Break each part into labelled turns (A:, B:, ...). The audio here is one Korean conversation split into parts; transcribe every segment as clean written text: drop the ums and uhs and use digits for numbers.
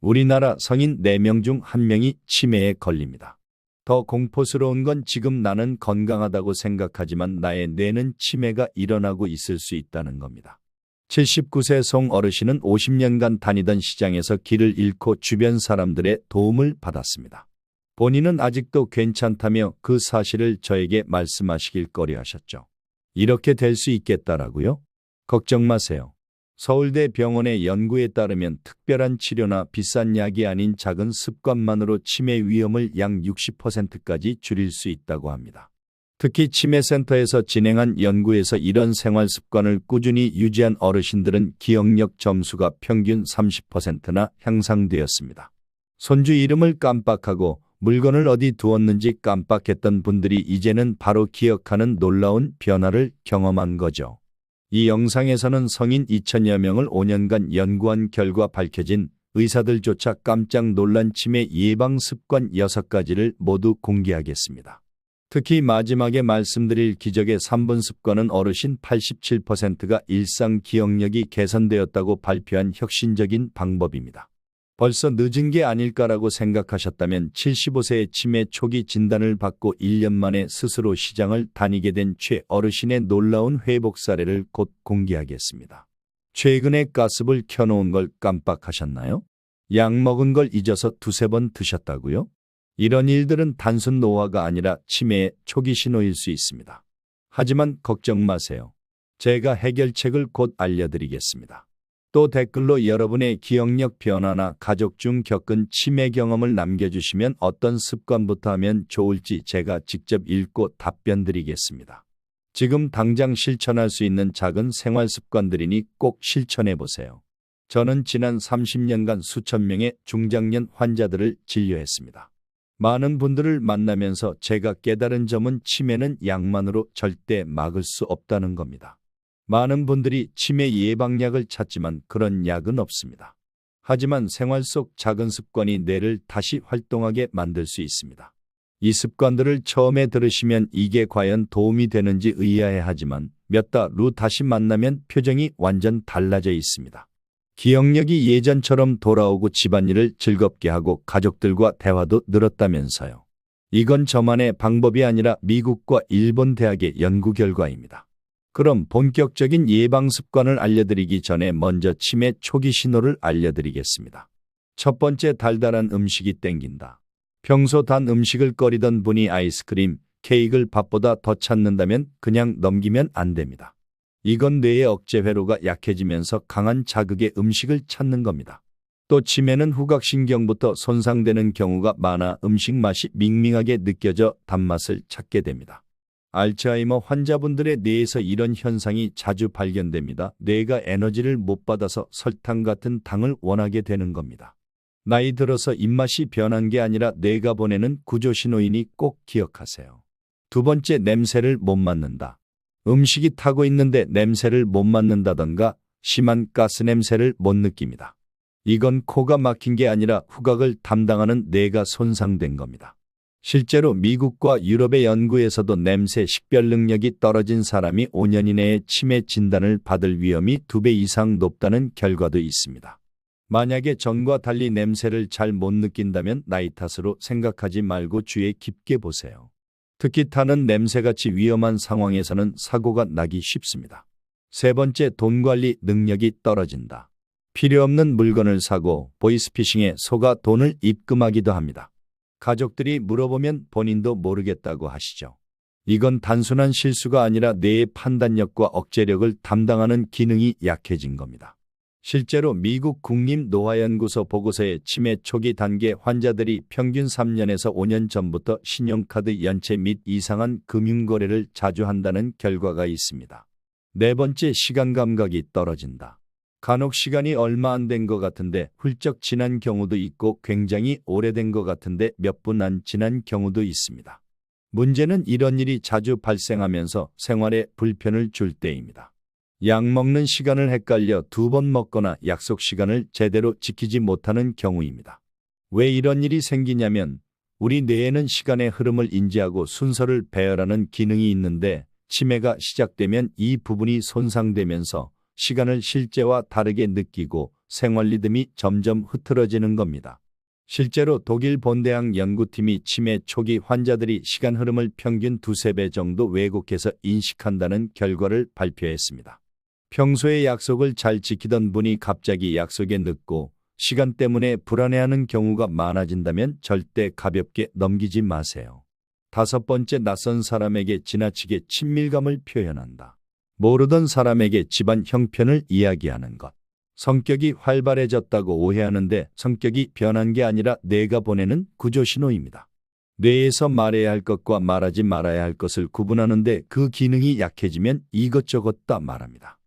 A: 우리나라 성인 4명 중 1명이 치매에 걸립니다. 더 공포스러운 건 지금 나는 건강하다고 생각하지만 나의 뇌는 치매가 일어나고 있을 수 있다는 겁니다. 79세 송 어르신은 50년간 다니던 시장에서 길을 잃고 주변 사람들의 도움을 받았습니다. 본인은 아직도 괜찮다며 그 사실을 저에게 말씀하시길 꺼려하셨죠. 이렇게 될 수 있겠다라고요? 걱정 마세요. 서울대 병원의 연구에 따르면 특별한 치료나 비싼 약이 아닌 작은 습관만으로 치매 위험을 약 60%까지 줄일 수 있다고 합니다. 특히 치매센터에서 진행한 연구에서 이런 생활 습관을 꾸준히 유지한 어르신들은 기억력 점수가 평균 30%나 향상되었습니다. 손주 이름을 깜빡하고 물건을 어디 두었는지 깜빡했던 분들이 이제는 바로 기억하는 놀라운 변화를 경험한 거죠. 이 영상에서는 성인 2천여 명을 5년간 연구한 결과 밝혀진 의사들조차 깜짝 놀란 치매 예방 습관 6가지를 모두 공개하겠습니다. 특히 마지막에 말씀드릴 기적의 3분 습관은 어르신 87%가 일상 기억력이 개선되었다고 발표한 혁신적인 방법입니다. 벌써 늦은 게 아닐까라고 생각하셨다면 75세의 치매 초기 진단을 받고 1년 만에 스스로 시장을 다니게 된 최 어르신의 놀라운 회복 사례를 곧 공개하겠습니다. 최근에 가스불 켜놓은 걸 깜빡하셨나요? 약 먹은 걸 잊어서 2-3번 드셨다고요? 이런 일들은 단순 노화가 아니라 치매의 초기 신호일 수 있습니다. 하지만 걱정 마세요. 제가 해결책을 곧 알려드리겠습니다. 또 댓글로 여러분의 기억력 변화나 가족 중 겪은 치매 경험을 남겨주시면 어떤 습관부터 하면 좋을지 제가 직접 읽고 답변 드리겠습니다. 지금 당장 실천할 수 있는 작은 생활 습관들이니 꼭 실천해 보세요. 저는 지난 30년간 수천 명의 중장년 환자들을 진료했습니다. 많은 분들을 만나면서 제가 깨달은 점은 치매는 약만으로 절대 막을 수 없다는 겁니다. 많은 분들이 치매 예방약을 찾지만 그런 약은 없습니다. 하지만 생활 속 작은 습관이 뇌를 다시 활동하게 만들 수 있습니다. 이 습관들을 처음에 들으시면 이게 과연 도움이 되는지 의아해하지만 몇 달 후 다시 만나면 표정이 완전 달라져 있습니다. 기억력이 예전처럼 돌아오고 집안일을 즐겁게 하고 가족들과 대화도 늘었다면서요. 이건 저만의 방법이 아니라 미국과 일본 대학의 연구 결과입니다. 그럼 본격적인 예방 습관을 알려드리기 전에 먼저 치매 초기 신호를 알려드리겠습니다. 첫 번째, 달달한 음식이 땡긴다. 평소 단 음식을 꺼리던 분이 아이스크림, 케이크를 밥보다 더 찾는다면 그냥 넘기면 안 됩니다. 이건 뇌의 억제 회로가 약해지면서 강한 자극의 음식을 찾는 겁니다. 또 치매는 후각신경부터 손상되는 경우가 많아 음식 맛이 밍밍하게 느껴져 단맛을 찾게 됩니다. 알츠하이머 환자분들의 뇌에서 이런 현상이 자주 발견됩니다. 뇌가 에너지를 못 받아서 설탕 같은 당을 원하게 되는 겁니다. 나이 들어서 입맛이 변한 게 아니라 뇌가 보내는 구조신호이니 꼭 기억하세요. 두 번째, 냄새를 못 맡는다. 음식이 타고 있는데 냄새를 못 맡는다던가 심한 가스 냄새를 못 느낍니다. 이건 코가 막힌 게 아니라 후각을 담당하는 뇌가 손상된 겁니다. 실제로 미국과 유럽의 연구에서도 냄새 식별 능력이 떨어진 사람이 5년 이내에 치매 진단을 받을 위험이 2배 이상 높다는 결과도 있습니다. 만약에 전과 달리 냄새를 잘 못 느낀다면 나이 탓으로 생각하지 말고 주의 깊게 보세요. 특히 타는 냄새같이 위험한 상황에서는 사고가 나기 쉽습니다. 세 번째, 돈 관리 능력이 떨어진다. 필요 없는 물건을 사고 보이스피싱에 속아 돈을 입금하기도 합니다. 가족들이 물어보면 본인도 모르겠다고 하시죠. 이건 단순한 실수가 아니라 뇌의 판단력과 억제력을 담당하는 기능이 약해진 겁니다. 실제로 미국 국립노화연구소 보고서에 치매 초기 단계 환자들이 평균 3년에서 5년 전부터 신용카드 연체 및 이상한 금융거래를 자주 한다는 결과가 있습니다. 네 번째, 시간 감각이 떨어진다. 간혹 시간이 얼마 안 된 것 같은데 훌쩍 지난 경우도 있고 굉장히 오래된 것 같은데 몇 분 안 지난 경우도 있습니다. 문제는 이런 일이 자주 발생하면서 생활에 불편을 줄 때입니다. 약 먹는 시간을 헷갈려 2번 먹거나 약속 시간을 제대로 지키지 못하는 경우입니다. 왜 이런 일이 생기냐면 우리 뇌에는 시간의 흐름을 인지하고 순서를 배열하는 기능이 있는데 치매가 시작되면 이 부분이 손상되면서 시간을 실제와 다르게 느끼고 생활 리듬이 점점 흐트러지는 겁니다. 실제로 독일 본대학 연구팀이 치매 초기 환자들이 시간 흐름을 평균 2~3배 정도 왜곡해서 인식한다는 결과를 발표했습니다. 평소에 약속을 잘 지키던 분이 갑자기 약속에 늦고 시간 때문에 불안해하는 경우가 많아진다면 절대 가볍게 넘기지 마세요. 5번째, 낯선 사람에게 지나치게 친밀감을 표현한다. 모르던 사람에게 집안 형편을 이야기하는 것. 성격이 활발해졌다고 오해하는데 성격이 변한 게 아니라 뇌가 보내는 구조 신호입니다. 뇌에서 말해야 할 것과 말하지 말아야 할 것을 구분하는데 그 기능이 약해지면 이것저것 다 말합니다.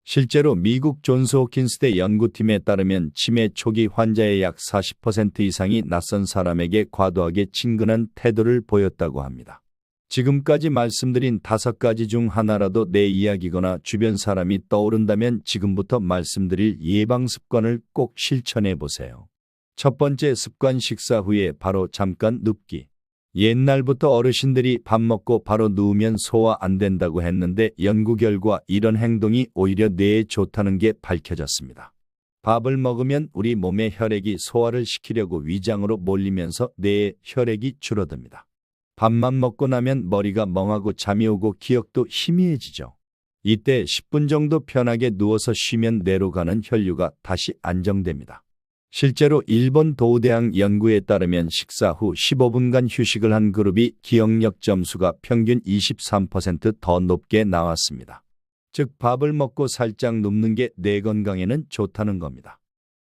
A: 실제로 미국 존스 호킨스대 연구팀에 따르면 치매 초기 환자의 약 40% 이상이 낯선 사람에게 과도하게 친근한 태도를 보였다고 합니다. 지금까지 말씀드린 5가지 중 하나라도 내 이야기거나 주변 사람이 떠오른다면 지금부터 말씀드릴 예방 습관을 꼭 실천해 보세요. 첫 번째 습관, 식사 후에 바로 잠깐 눕기. 옛날부터 어르신들이 밥 먹고 바로 누우면 소화 안 된다고 했는데 연구 결과 이런 행동이 오히려 뇌에 좋다는 게 밝혀졌습니다. 밥을 먹으면 우리 몸의 혈액이 소화를 시키려고 위장으로 몰리면서 뇌의 혈액이 줄어듭니다. 밥만 먹고 나면 머리가 멍하고 잠이 오고 기억도 희미해지죠. 이때 10분 정도 편하게 누워서 쉬면 뇌로 가는 혈류가 다시 안정됩니다. 실제로 일본 도우대학 연구에 따르면 식사 후 15분간 휴식을 한 그룹이 기억력 점수가 평균 23% 더 높게 나왔습니다. 즉 밥을 먹고 살짝 눕는 게 뇌 건강에는 좋다는 겁니다.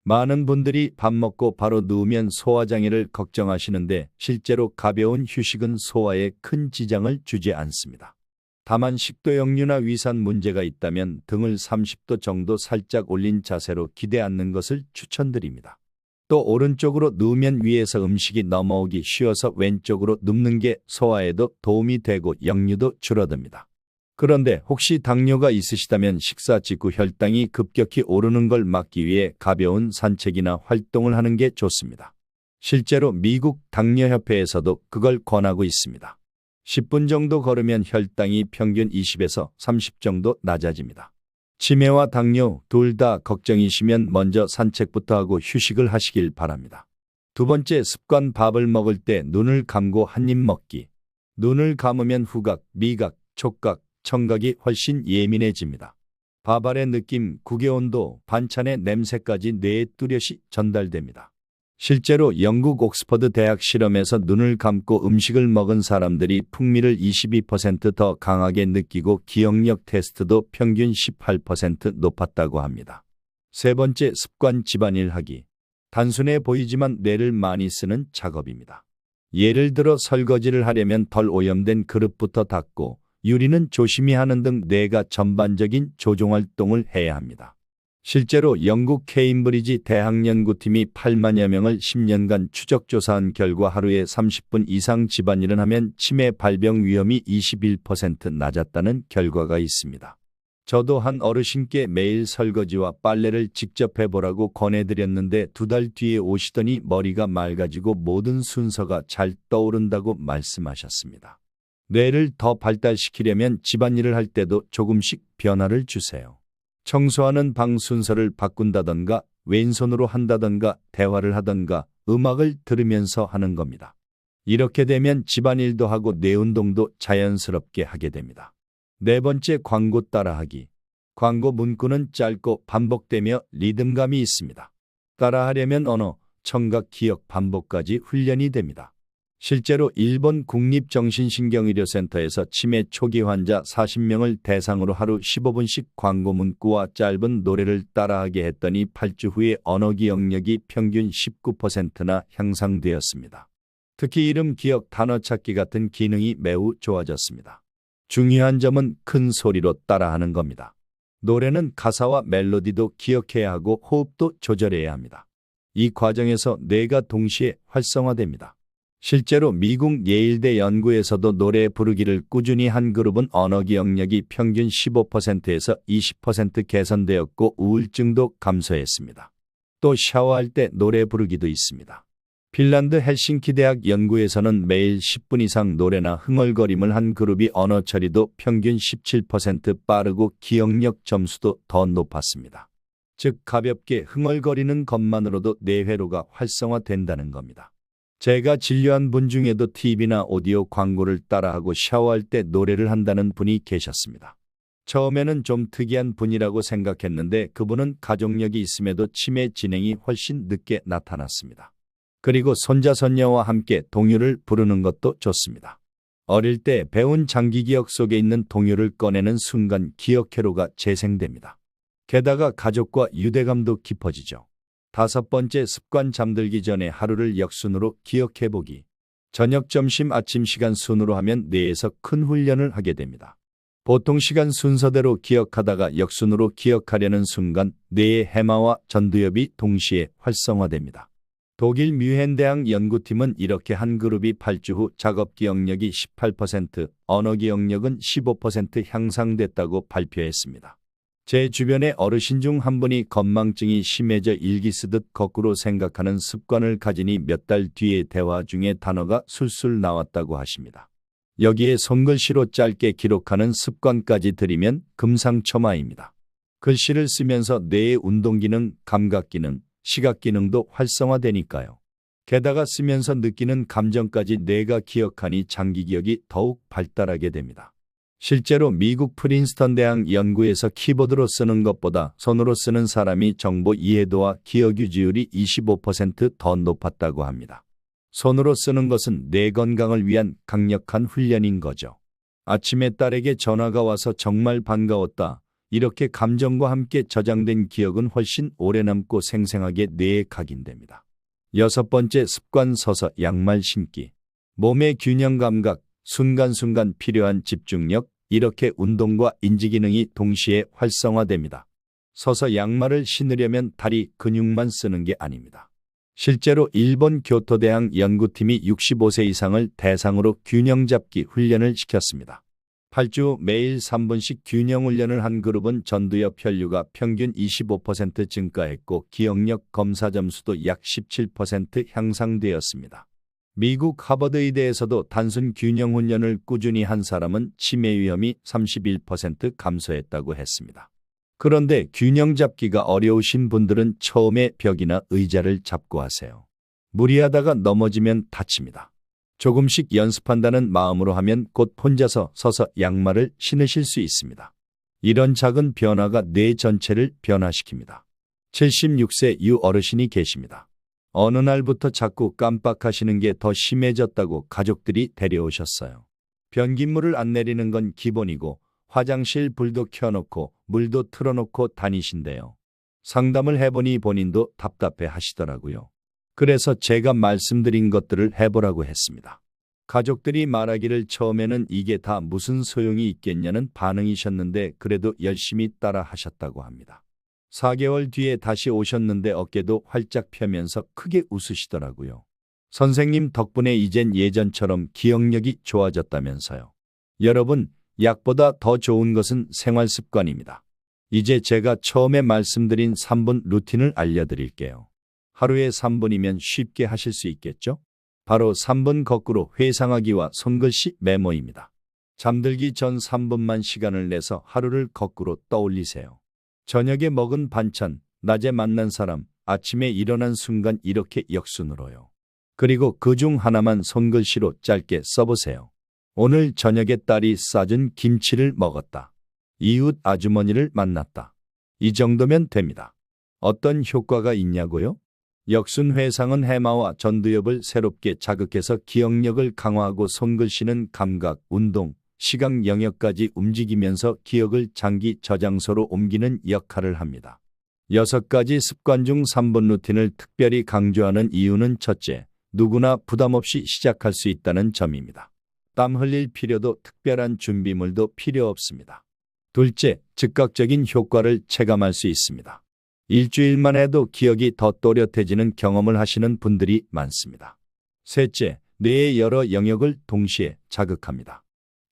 A: 많은 분들이 밥 먹고 바로 누우면 소화장애를 걱정하시는데 실제로 가벼운 휴식은 소화에 큰 지장을 주지 않습니다. 다만 식도 역류나 위산 문제가 있다면 등을 30도 정도 살짝 올린 자세로 기대 앉는 것을 추천드립니다. 또 오른쪽으로 누우면 위에서 음식이 넘어오기 쉬워서 왼쪽으로 눕는 게 소화에도 도움이 되고 역류도 줄어듭니다. 그런데 혹시 당뇨가 있으시다면 식사 직후 혈당이 급격히 오르는 걸 막기 위해 가벼운 산책이나 활동을 하는 게 좋습니다. 실제로 미국 당뇨협회에서도 그걸 권하고 있습니다. 10분 정도 걸으면 혈당이 평균 20에서 30 정도 낮아집니다. 치매와 당뇨 둘 다 걱정이시면 먼저 산책부터 하고 휴식을 하시길 바랍니다. 두 번째 습관, 밥을 먹을 때 눈을 감고 한 입 먹기. 눈을 감으면 후각, 미각, 촉각, 청각이 훨씬 예민해집니다. 밥알의 느낌, 국의 온도, 반찬의 냄새까지 뇌에 뚜렷이 전달됩니다. 실제로 영국 옥스퍼드 대학 실험에서 눈을 감고 음식을 먹은 사람들이 풍미를 22% 더 강하게 느끼고 기억력 테스트도 평균 18% 높았다고 합니다. 세 번째 습관, 집안일 하기. 단순해 보이지만 뇌를 많이 쓰는 작업입니다. 예를 들어 설거지를 하려면 덜 오염된 그릇부터 닦고 유리는 조심히 하는 등 뇌가 전반적인 조종활동을 해야 합니다. 실제로 영국 케임브리지 대학 연구팀이 8만여 명을 10년간 추적조사한 결과 하루에 30분 이상 집안일을 하면 치매 발병 위험이 21% 낮았다는 결과가 있습니다. 저도 한 어르신께 매일 설거지와 빨래를 직접 해보라고 권해드렸는데 2달 뒤에 오시더니 머리가 맑아지고 모든 순서가 잘 떠오른다고 말씀하셨습니다. 뇌를 더 발달시키려면 집안일을 할 때도 조금씩 변화를 주세요. 청소하는 방 순서를 바꾼다던가 왼손으로 한다던가 대화를 하던가 음악을 들으면서 하는 겁니다. 이렇게 되면 집안일도 하고 뇌 운동도 자연스럽게 하게 됩니다. 네 번째, 광고 따라하기. 광고 문구는 짧고 반복되며 리듬감이 있습니다. 따라하려면 언어, 청각, 기억, 반복까지 훈련이 됩니다. 실제로 일본 국립정신신경의료센터에서 치매 초기 환자 40명을 대상으로 하루 15분씩 광고 문구와 짧은 노래를 따라하게 했더니 8주 후에 언어 기억력이 평균 19%나 향상되었습니다. 특히 이름 기억, 단어 찾기 같은 기능이 매우 좋아졌습니다. 중요한 점은 큰 소리로 따라하는 겁니다. 노래는 가사와 멜로디도 기억해야 하고 호흡도 조절해야 합니다. 이 과정에서 뇌가 동시에 활성화됩니다. 실제로 미국 예일대 연구에서도 노래 부르기를 꾸준히 한 그룹은 언어 기억력이 평균 15%에서 20% 개선되었고 우울증도 감소했습니다. 또 샤워할 때 노래 부르기도 있습니다. 핀란드 헬싱키 대학 연구에서는 매일 10분 이상 노래나 흥얼거림을 한 그룹이 언어 처리도 평균 17% 빠르고 기억력 점수도 더 높았습니다. 즉 가볍게 흥얼거리는 것만으로도 뇌회로가 활성화된다는 겁니다. 제가 진료한 분 중에도 TV나 오디오 광고를 따라하고 샤워할 때 노래를 한다는 분이 계셨습니다. 처음에는 좀 특이한 분이라고 생각했는데 그분은 가족력이 있음에도 치매 진행이 훨씬 늦게 나타났습니다. 그리고 손자 손녀와 함께 동요를 부르는 것도 좋습니다. 어릴 때 배운 장기기억 속에 있는 동요를 꺼내는 순간 기억회로가 재생됩니다. 게다가 가족과 유대감도 깊어지죠. 5번째 습관, 잠들기 전에 하루를 역순으로 기억해보기. 저녁, 점심, 아침 시간 순으로 하면 뇌에서 큰 훈련을 하게 됩니다. 보통 시간 순서대로 기억하다가 역순으로 기억하려는 순간 뇌의 해마와 전두엽이 동시에 활성화됩니다. 독일 뮌헨 대학 연구팀은 이렇게 한 그룹이 8주 후 작업 기억력이 18%, 언어 기억력은 15% 향상됐다고 발표했습니다. 제 주변의 어르신 중 한 분이 건망증이 심해져 일기 쓰듯 거꾸로 생각하는 습관을 가지니 몇 달 뒤에 대화 중에 단어가 술술 나왔다고 하십니다. 여기에 손글씨로 짧게 기록하는 습관까지 들이면 금상첨화입니다. 글씨를 쓰면서 뇌의 운동기능, 감각기능, 시각기능도 활성화되니까요. 게다가 쓰면서 느끼는 감정까지 뇌가 기억하니 장기기억이 더욱 발달하게 됩니다. 실제로 미국 프린스턴 대학 연구에서 키보드로 쓰는 것보다 손으로 쓰는 사람이 정보 이해도와 기억 유지율이 25% 더 높았다고 합니다. 손으로 쓰는 것은 뇌 건강을 위한 강력한 훈련인 거죠. 아침에 딸에게 전화가 와서 정말 반가웠다. 이렇게 감정과 함께 저장된 기억은 훨씬 오래 남고 생생하게 뇌에 각인됩니다. 6번째 습관, 서서 양말 신기. 몸의 균형 감각, 순간순간 필요한 집중력, 이렇게 운동과 인지기능이 동시에 활성화됩니다. 서서 양말을 신으려면 다리 근육만 쓰는 게 아닙니다. 실제로 일본 교토대학 연구팀이 65세 이상을 대상으로 균형 잡기 훈련을 시켰습니다. 8주 매일 3분씩 균형 훈련을 한 그룹은 전두엽 혈류가 평균 25% 증가했고 기억력 검사 점수도 약 17% 향상되었습니다. 미국 하버드 의대에서도 단순 균형 훈련을 꾸준히 한 사람은 치매 위험이 31% 감소했다고 했습니다. 그런데 균형 잡기가 어려우신 분들은 처음에 벽이나 의자를 잡고 하세요. 무리하다가 넘어지면 다칩니다. 조금씩 연습한다는 마음으로 하면 곧 혼자서 서서 양말을 신으실 수 있습니다. 이런 작은 변화가 뇌 전체를 변화시킵니다. 76세 유 어르신이 계십니다. 어느 날부터 자꾸 깜빡하시는 게 더 심해졌다고 가족들이 데려오셨어요. 변기물을 안 내리는 건 기본이고 화장실 불도 켜놓고 물도 틀어놓고 다니신대요. 상담을 해보니 본인도 답답해 하시더라고요. 그래서 제가 말씀드린 것들을 해보라고 했습니다. 가족들이 말하기를 처음에는 이게 다 무슨 소용이 있겠냐는 반응이셨는데 그래도 열심히 따라 하셨다고 합니다. 4개월 뒤에 다시 오셨는데 어깨도 활짝 펴면서 크게 웃으시더라고요. 선생님 덕분에 이젠 예전처럼 기억력이 좋아졌다면서요. 여러분, 약보다 더 좋은 것은 생활 습관입니다. 이제 제가 처음에 말씀드린 3분 루틴을 알려드릴게요. 하루에 3분이면 쉽게 하실 수 있겠죠? 바로 3분 거꾸로 회상하기와 손글씨 메모입니다. 잠들기 전 3분만 시간을 내서 하루를 거꾸로 떠올리세요. 저녁에 먹은 반찬, 낮에 만난 사람, 아침에 일어난 순간 이렇게 역순으로요. 그리고 그중 하나만 손글씨로 짧게 써보세요. 오늘 저녁에 딸이 싸준 김치를 먹었다. 이웃 아주머니를 만났다. 이 정도면 됩니다. 어떤 효과가 있냐고요? 역순 회상은 해마와 전두엽을 새롭게 자극해서 기억력을 강화하고 손글씨는 감각, 운동, 시각 영역까지 움직이면서 기억을 장기 저장소로 옮기는 역할을 합니다. 6가지 습관 중 3분 루틴을 특별히 강조하는 이유는 첫째, 누구나 부담 없이 시작할 수 있다는 점입니다. 땀 흘릴 필요도 특별한 준비물도 필요 없습니다. 둘째, 즉각적인 효과를 체감할 수 있습니다. 일주일만 해도 기억이 더 또렷해지는 경험을 하시는 분들이 많습니다. 셋째, 뇌의 여러 영역을 동시에 자극합니다.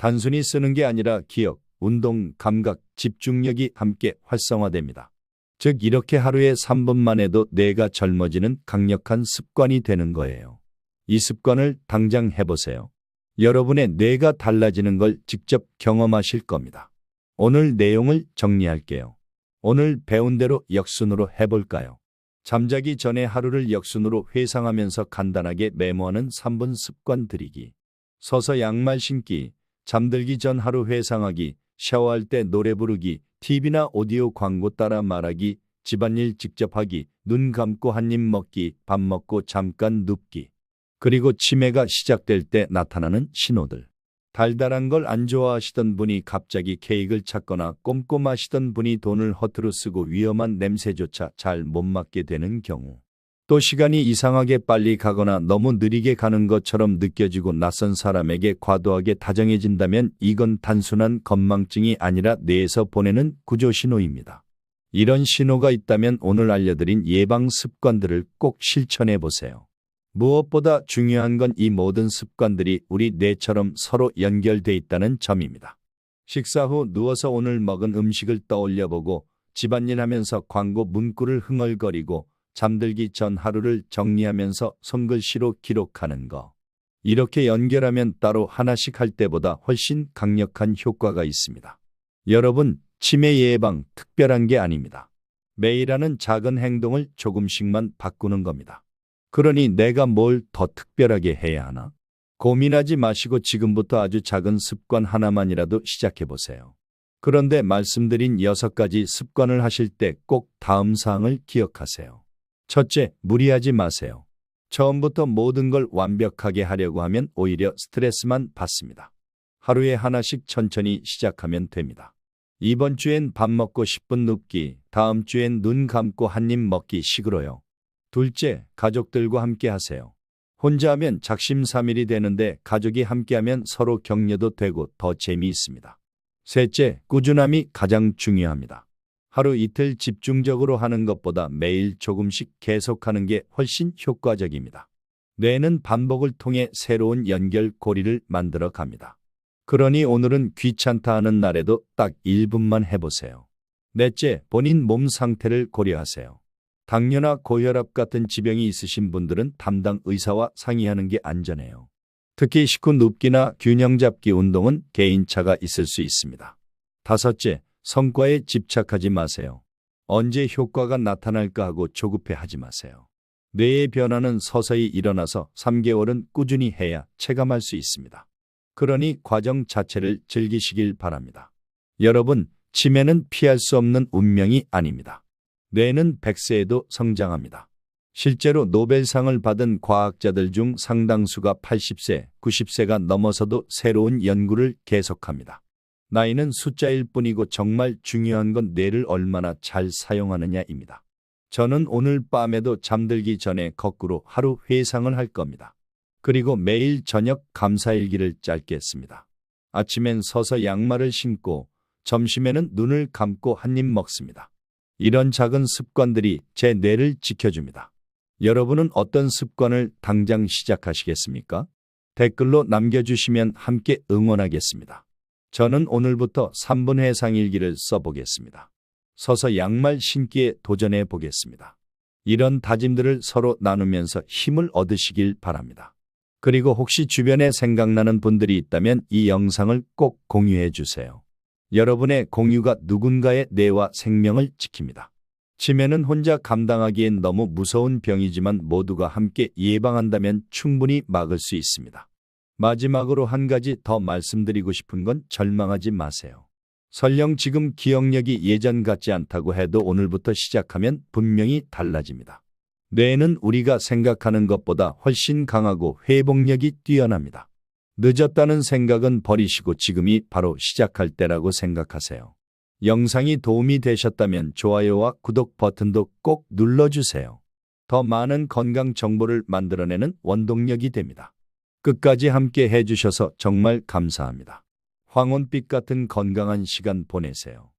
A: 단순히 쓰는 게 아니라 기억, 운동, 감각, 집중력이 함께 활성화됩니다. 즉 이렇게 하루에 3분만 해도 뇌가 젊어지는 강력한 습관이 되는 거예요. 이 습관을 당장 해보세요. 여러분의 뇌가 달라지는 걸 직접 경험하실 겁니다. 오늘 내용을 정리할게요. 오늘 배운 대로 역순으로 해볼까요? 잠자기 전에 하루를 역순으로 회상하면서 간단하게 메모하는 3분 습관 들이기. 서서 양말 신기, 잠들기 전 하루 회상하기, 샤워할 때 노래 부르기, TV나 오디오 광고 따라 말하기, 집안일 직접 하기, 눈 감고 한 입 먹기, 밥 먹고 잠깐 눕기. 그리고 치매가 시작될 때 나타나는 신호들. 달달한 걸 안 좋아하시던 분이 갑자기 케이크를 찾거나 꼼꼼하시던 분이 돈을 허투루 쓰고 위험한 냄새조차 잘 못 맡게 되는 경우. 또 시간이 이상하게 빨리 가거나 너무 느리게 가는 것처럼 느껴지고 낯선 사람에게 과도하게 다정해진다면 이건 단순한 건망증이 아니라 뇌에서 보내는 구조 신호입니다. 이런 신호가 있다면 오늘 알려드린 예방 습관들을 꼭 실천해 보세요. 무엇보다 중요한 건 이 모든 습관들이 우리 뇌처럼 서로 연결돼 있다는 점입니다. 식사 후 누워서 오늘 먹은 음식을 떠올려 보고 집안일 하면서 광고 문구를 흥얼거리고 잠들기 전 하루를 정리하면서 손글씨로 기록하는 거. 이렇게 연결하면 따로 하나씩 할 때보다 훨씬 강력한 효과가 있습니다. 여러분, 치매 예방 특별한 게 아닙니다. 매일 하는 작은 행동을 조금씩만 바꾸는 겁니다. 그러니 내가 뭘 더 특별하게 해야 하나? 고민하지 마시고 지금부터 아주 작은 습관 하나만이라도 시작해 보세요. 그런데 말씀드린 6가지 습관을 하실 때 꼭 다음 사항을 기억하세요. 첫째, 무리하지 마세요. 처음부터 모든 걸 완벽하게 하려고 하면 오히려 스트레스만 받습니다. 하루에 하나씩 천천히 시작하면 됩니다. 이번 주엔 밥 먹고 10분 눕기, 다음 주엔 눈 감고 한 입 먹기 식으로요. 둘째, 가족들과 함께 하세요. 혼자 하면 작심삼일이 되는데 가족이 함께하면 서로 격려도 되고 더 재미있습니다. 셋째, 꾸준함이 가장 중요합니다. 하루 이틀 집중적으로 하는 것보다 매일 조금씩 계속하는 게 훨씬 효과적입니다. 뇌는 반복을 통해 새로운 연결고리를 만들어 갑니다. 그러니 오늘은 귀찮다 하는 날에도 딱 1분만 해보세요. 넷째, 본인 몸 상태를 고려하세요. 당뇨나 고혈압 같은 지병이 있으신 분들은 담당 의사와 상의하는 게 안전해요. 특히 식후 눕기나 균형 잡기 운동은 개인차가 있을 수 있습니다. 다섯째, 성과에 집착하지 마세요. 언제 효과가 나타날까 하고 조급해하지 마세요. 뇌의 변화는 서서히 일어나서 3개월은 꾸준히 해야 체감할 수 있습니다. 그러니 과정 자체를 즐기시길 바랍니다. 여러분, 치매는 피할 수 없는 운명이 아닙니다. 뇌는 100세에도 성장합니다. 실제로 노벨상을 받은 과학자들 중 상당수가 80세, 90세가 넘어서도 새로운 연구를 계속합니다. 나이는 숫자일 뿐이고 정말 중요한 건 뇌를 얼마나 잘 사용하느냐입니다. 저는 오늘 밤에도 잠들기 전에 거꾸로 하루 회상을 할 겁니다. 그리고 매일 저녁 감사일기를 짧게 씁니다. 아침엔 서서 양말을 신고 점심에는 눈을 감고 한 입 먹습니다. 이런 작은 습관들이 제 뇌를 지켜줍니다. 여러분은 어떤 습관을 당장 시작하시겠습니까? 댓글로 남겨주시면 함께 응원하겠습니다. 저는 오늘부터 3분 회상일기를 써보겠습니다. 서서 양말 신기에 도전해 보겠습니다. 이런 다짐들을 서로 나누면서 힘을 얻으시길 바랍니다. 그리고 혹시 주변에 생각나는 분들이 있다면 이 영상을 꼭 공유해 주세요. 여러분의 공유가 누군가의 뇌와 생명을 지킵니다. 치매는 혼자 감당하기엔 너무 무서운 병이지만 모두가 함께 예방한다면 충분히 막을 수 있습니다. 마지막으로 한 가지 더 말씀드리고 싶은 건 절망하지 마세요. 설령 지금 기억력이 예전 같지 않다고 해도 오늘부터 시작하면 분명히 달라집니다. 뇌는 우리가 생각하는 것보다 훨씬 강하고 회복력이 뛰어납니다. 늦었다는 생각은 버리시고 지금이 바로 시작할 때라고 생각하세요. 영상이 도움이 되셨다면 좋아요와 구독 버튼도 꼭 눌러주세요. 더 많은 건강 정보를 만들어내는 원동력이 됩니다. 끝까지 함께 해주셔서 정말 감사합니다. 황혼빛 같은 건강한 시간 보내세요.